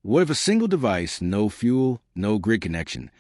What if a single device, no fuel, no grid connection,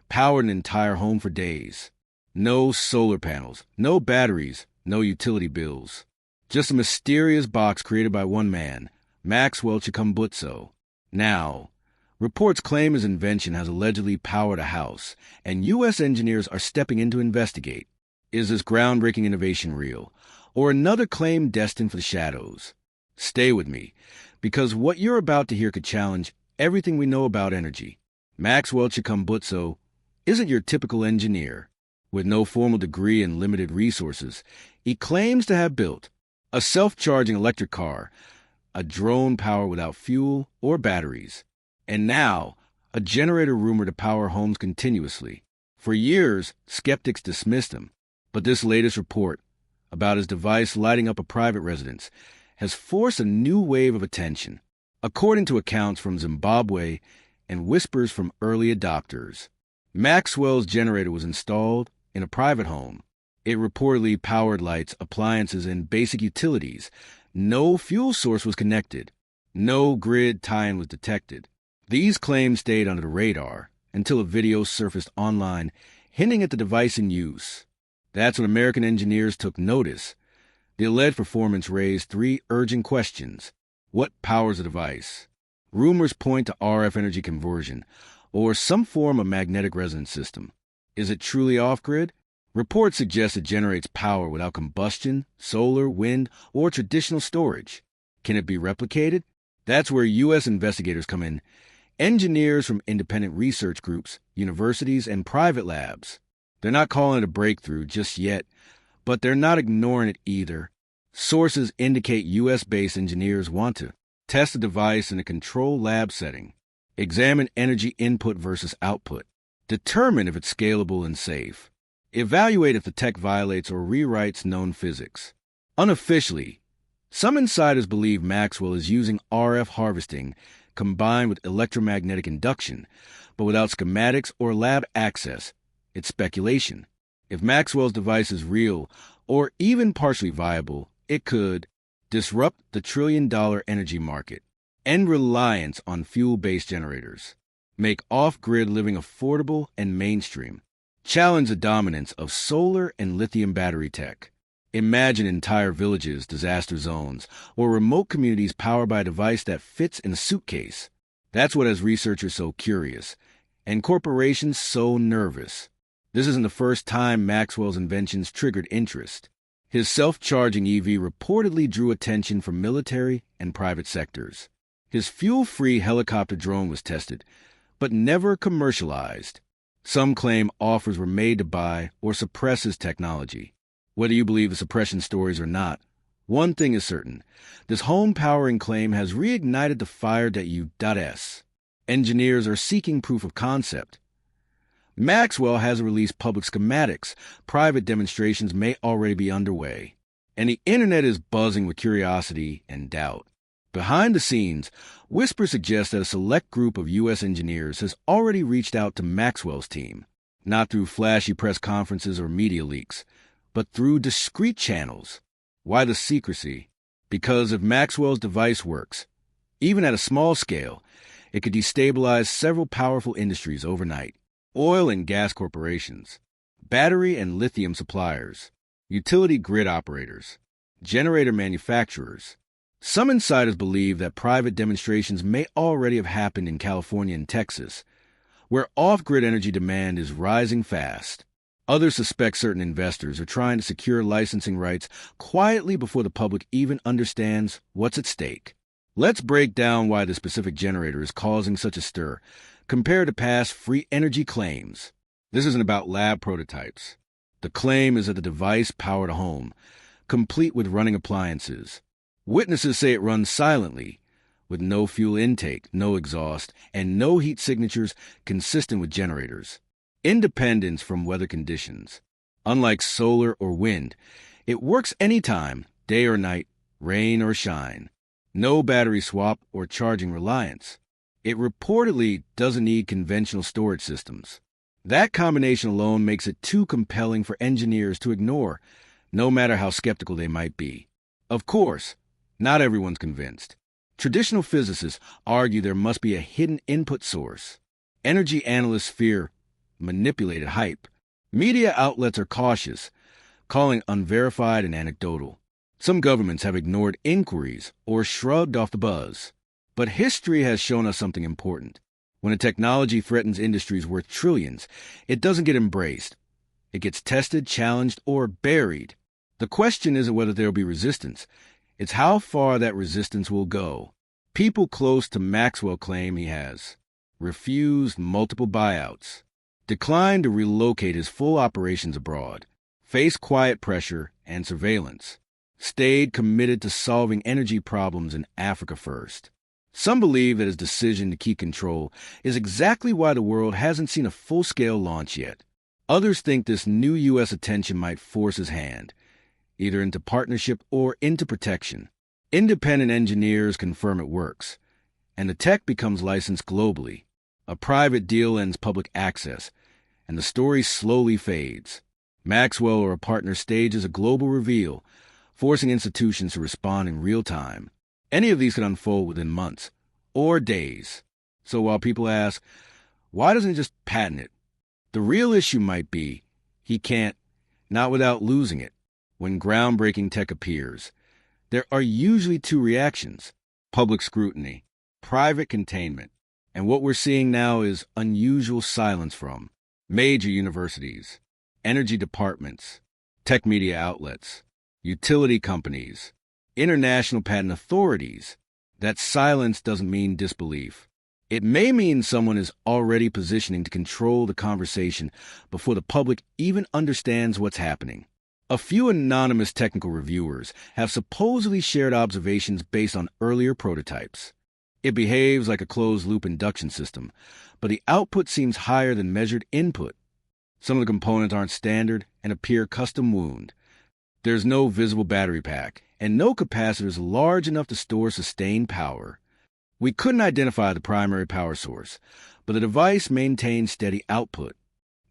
powered an entire home for days? No solar panels, no batteries, no utility bills. Just a mysterious box created by one man, Maxwell Chikumbutso. Now, reports claim his invention has allegedly powered a house, and U.S. engineers are stepping in to investigate. Is this groundbreaking innovation real, or another claim destined for the shadows? Stay with me, because what you're about to hear could challenge everything we know about energy. Maxwell Chikumbutso isn't your typical engineer. With no formal degree and limited resources, he claims to have built a self-charging electric car, a drone powered without fuel or batteries, and now a generator rumored to power homes continuously. For years, skeptics dismissed him, but this latest report about his device lighting up a private residence has forced a new wave of attention. According to accounts from Zimbabwe and whispers from early adopters, Maxwell's generator was installed in a private home. It reportedly powered lights, appliances, and basic utilities. No fuel source was connected. No grid tie-in was detected. These claims stayed under the radar until a video surfaced online hinting at the device in use. That's when American engineers took notice. The alleged performance raised three urgent questions. What powers the device? Rumors point to RF energy conversion or some form of magnetic resonance system. Is it truly off-grid? Reports suggest it generates power without combustion, solar, wind, or traditional storage. Can it be replicated? That's where U.S. investigators come in. Engineers from independent research groups, universities, and private labs. They're not calling it a breakthrough just yet, but they're not ignoring it either. Sources indicate U.S.-based engineers want to test the device in a controlled lab setting, examine energy input versus output, determine if it's scalable and safe, evaluate if the tech violates or rewrites known physics. Unofficially, some insiders believe Maxwell is using RF harvesting combined with electromagnetic induction, but without schematics or lab access. It's speculation. If Maxwell's device is real or even partially viable, it could disrupt the trillion-dollar energy market, end reliance on fuel-based generators, make off-grid living affordable and mainstream, challenge the dominance of solar and lithium battery tech. Imagine entire villages, disaster zones, or remote communities powered by a device that fits in a suitcase. That's what has researchers so curious, and corporations so nervous. This isn't the first time Maxwell's inventions triggered interest. His self-charging EV reportedly drew attention from military and private sectors. His fuel-free helicopter drone was tested, but never commercialized. Some claim offers were made to buy or suppress his technology. Whether you believe the suppression stories or not, one thing is certain. This home-powering claim has reignited the fire.u.s. Engineers are seeking proof of concept. Maxwell has released public schematics. Private demonstrations may already be underway. And the internet is buzzing with curiosity and doubt. Behind the scenes, whispers suggest that a select group of U.S. engineers has already reached out to Maxwell's team, not through flashy press conferences or media leaks, but through discreet channels. Why the secrecy? Because if Maxwell's device works, even at a small scale, it could destabilize several powerful industries overnight. Oil and gas corporations, battery and lithium suppliers, utility grid operators, generator manufacturers. Some insiders believe that private demonstrations may already have happened in California and Texas, where off-grid energy demand is rising fast. Others suspect certain investors are trying to secure licensing rights quietly before the public even understands what's at stake. Let's break down why the specific generator is causing such a stir, compared to past free energy claims. This isn't about lab prototypes. The claim is that the device powered a home, complete with running appliances. Witnesses say it runs silently, with no fuel intake, no exhaust, and no heat signatures consistent with generators. Independence from weather conditions. Unlike solar or wind, it works anytime, day or night, rain or shine. No battery swap or charging reliance. It reportedly doesn't need conventional storage systems. That combination alone makes it too compelling for engineers to ignore, no matter how skeptical they might be. Of course, not everyone's convinced. Traditional physicists argue there must be a hidden input source. Energy analysts fear manipulated hype. Media outlets are cautious, calling unverified and anecdotal. Some governments have ignored inquiries or shrugged off the buzz. But history has shown us something important. When a technology threatens industries worth trillions, it doesn't get embraced. It gets tested, challenged, or buried. The question isn't whether there will be resistance. It's how far that resistance will go. People close to Maxwell claim he has refused multiple buyouts, declined to relocate his full operations abroad, faced quiet pressure and surveillance, stayed committed to solving energy problems in Africa first. Some believe that his decision to keep control is exactly why the world hasn't seen a full-scale launch yet. Others think this new U.S. attention might force his hand, either into partnership or into protection. Independent engineers confirm it works, and the tech becomes licensed globally. A private deal ends public access, and the story slowly fades. Maxwell or a partner stages a global reveal, forcing institutions to respond in real time. Any of these could unfold within months or days. So while people ask, why doesn't he just patent it? The real issue might be he can't, not without losing it. When groundbreaking tech appears, there are usually two reactions: public scrutiny, private containment, and what we're seeing now is unusual silence from major universities, energy departments, tech media outlets, utility companies, international patent authorities. That silence doesn't mean disbelief. It may mean someone is already positioning to control the conversation before the public even understands what's happening. A few anonymous technical reviewers have supposedly shared observations based on earlier prototypes. It behaves like a closed-loop induction system, but the output seems higher than measured input. Some of the components aren't standard and appear custom-wound. There's no visible battery pack, and no capacitors large enough to store sustained power. We couldn't identify the primary power source, but the device maintains steady output.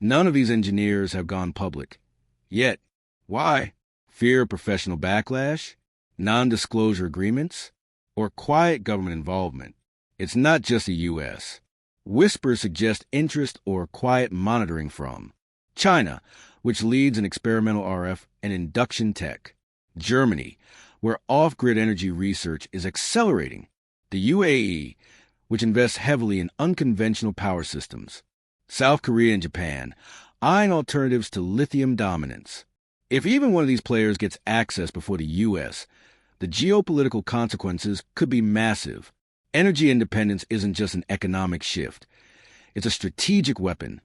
None of these engineers have gone public. Yet, why? Fear of professional backlash? Non-disclosure agreements? Or quiet government involvement? It's not just the U.S. Whispers suggest interest or quiet monitoring from China, which leads in experimental RF and induction tech; Germany, where off-grid energy research is accelerating; the UAE, which invests heavily in unconventional power systems; South Korea and Japan, eyeing alternatives to lithium dominance. If even one of these players gets access before the U.S., the geopolitical consequences could be massive. Energy independence isn't just an economic shift. It's a strategic weapon.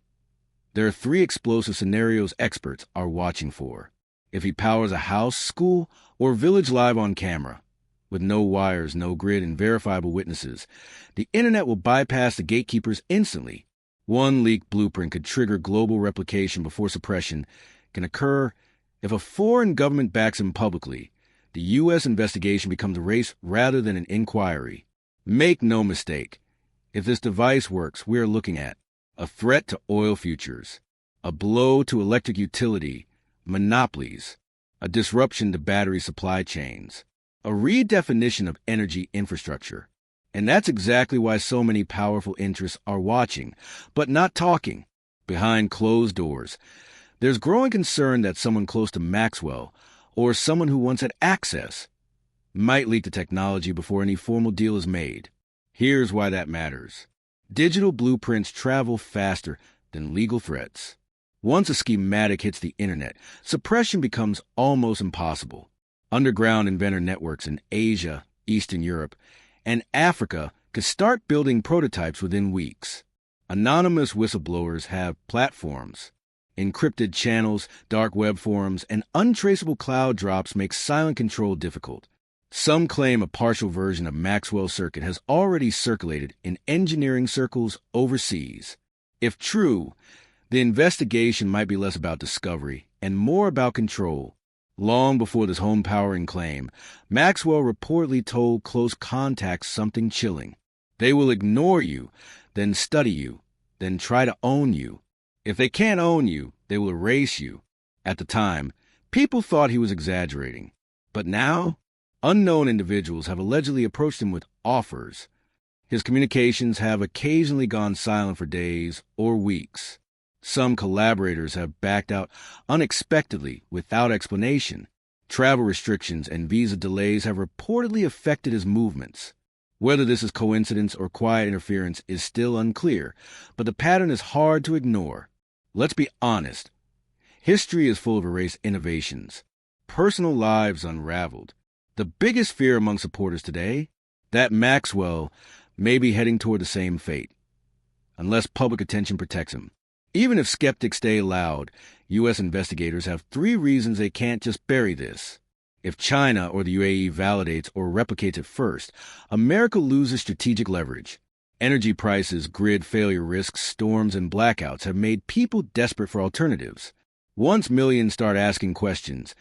There are three explosive scenarios experts are watching for. If he powers a house, school, or village live on camera, with no wires, no grid, and verifiable witnesses, the internet will bypass the gatekeepers instantly. One leaked blueprint could trigger global replication before suppression can occur. If a foreign government backs him publicly, the U.S. investigation becomes a race rather than an inquiry. Make no mistake, if this device works, we are looking at a threat to oil futures, a blow to electric utility monopolies, a disruption to battery supply chains, a redefinition of energy infrastructure. And that's exactly why so many powerful interests are watching, but not talking. Behind closed doors, there's growing concern that someone close to Maxwell, or someone who once had access, might leak the technology before any formal deal is made. Here's why that matters. Digital blueprints travel faster than legal threats. Once a schematic hits the internet, suppression becomes almost impossible. Underground inventor networks in Asia, Eastern Europe, and Africa could start building prototypes within weeks. Anonymous whistleblowers have platforms. Encrypted channels, dark web forums, and untraceable cloud drops make silent control difficult. Some claim a partial version of Maxwell's circuit has already circulated in engineering circles overseas. If true, the investigation might be less about discovery and more about control. Long before this home-powering claim, Maxwell reportedly told close contacts something chilling. They will ignore you, then study you, then try to own you. If they can't own you, they will erase you. At the time, people thought he was exaggerating. But now, Unknown individuals have allegedly approached him with offers. His communications have occasionally gone silent for days or weeks. Some collaborators have backed out unexpectedly without explanation. Travel restrictions and visa delays have reportedly affected his movements. Whether this is coincidence or quiet interference is still unclear, but the pattern is hard to ignore. Let's be honest. History is full of erased innovations, personal lives unraveled. The biggest fear among supporters today? That Maxwell may be heading toward the same fate, unless public attention protects him. Even if skeptics stay loud, U.S. investigators have 3 reasons they can't just bury this. If China or the UAE validates or replicates it first, America loses strategic leverage. Energy prices, grid failure risks, storms, and blackouts have made people desperate for alternatives. Once millions start asking questions,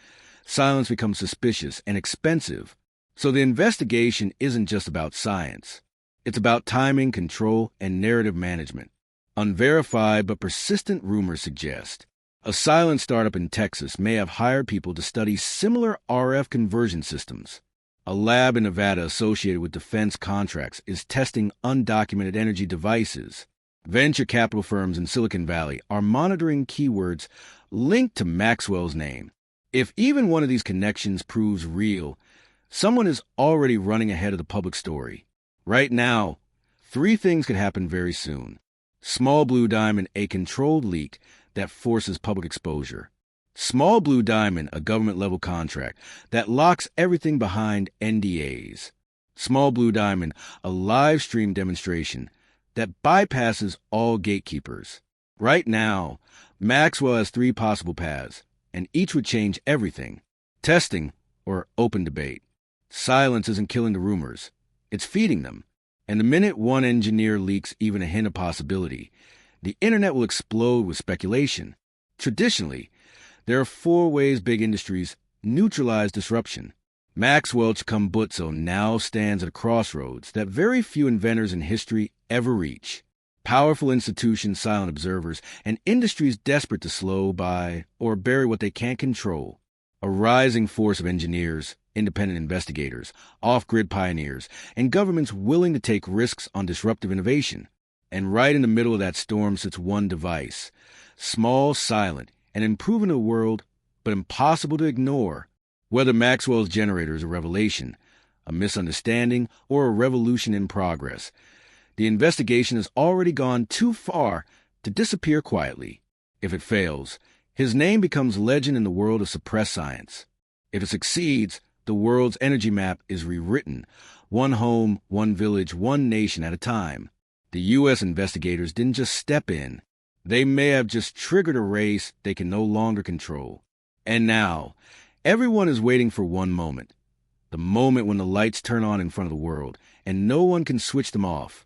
silence becomes suspicious and expensive. So the investigation isn't just about science. It's about timing, control, and narrative management. Unverified but persistent rumors suggest a silent startup in Texas may have hired people to study similar RF conversion systems. A lab in Nevada associated with defense contracts is testing undocumented energy devices. Venture capital firms in Silicon Valley are monitoring keywords linked to Maxwell's name. If even one of these connections proves real, someone is already running ahead of the public story. Right now, 3 things could happen very soon. Small Blue Diamond, a controlled leak that forces public exposure. Small Blue Diamond, a government-level contract that locks everything behind NDAs. Small Blue Diamond, a live-stream demonstration that bypasses all gatekeepers. Right now, Maxwell has 3 possible paths, and each would change everything. Testing or open debate. Silence isn't killing the rumors. It's feeding them. And the minute one engineer leaks even a hint of possibility, the internet will explode with speculation. Traditionally, there are 4 ways big industries neutralize disruption. Maxwell Chikumbutso now stands at a crossroads that very few inventors in history ever reach. Powerful institutions, silent observers, and industries desperate to slow by or bury what they can't control. A rising force of engineers, independent investigators, off-grid pioneers, and governments willing to take risks on disruptive innovation. And right in the middle of that storm sits one device, small, silent, and improving the world, but impossible to ignore. Whether Maxwell's generator is a revelation, a misunderstanding, or a revolution in progress, the investigation has already gone too far to disappear quietly. If it fails, his name becomes legend in the world of suppressed science. If it succeeds, the world's energy map is rewritten, one home, one village, one nation at a time. The U.S. investigators didn't just step in. They may have just triggered a race they can no longer control. And now, everyone is waiting for one moment. The moment when the lights turn on in front of the world, and no one can switch them off.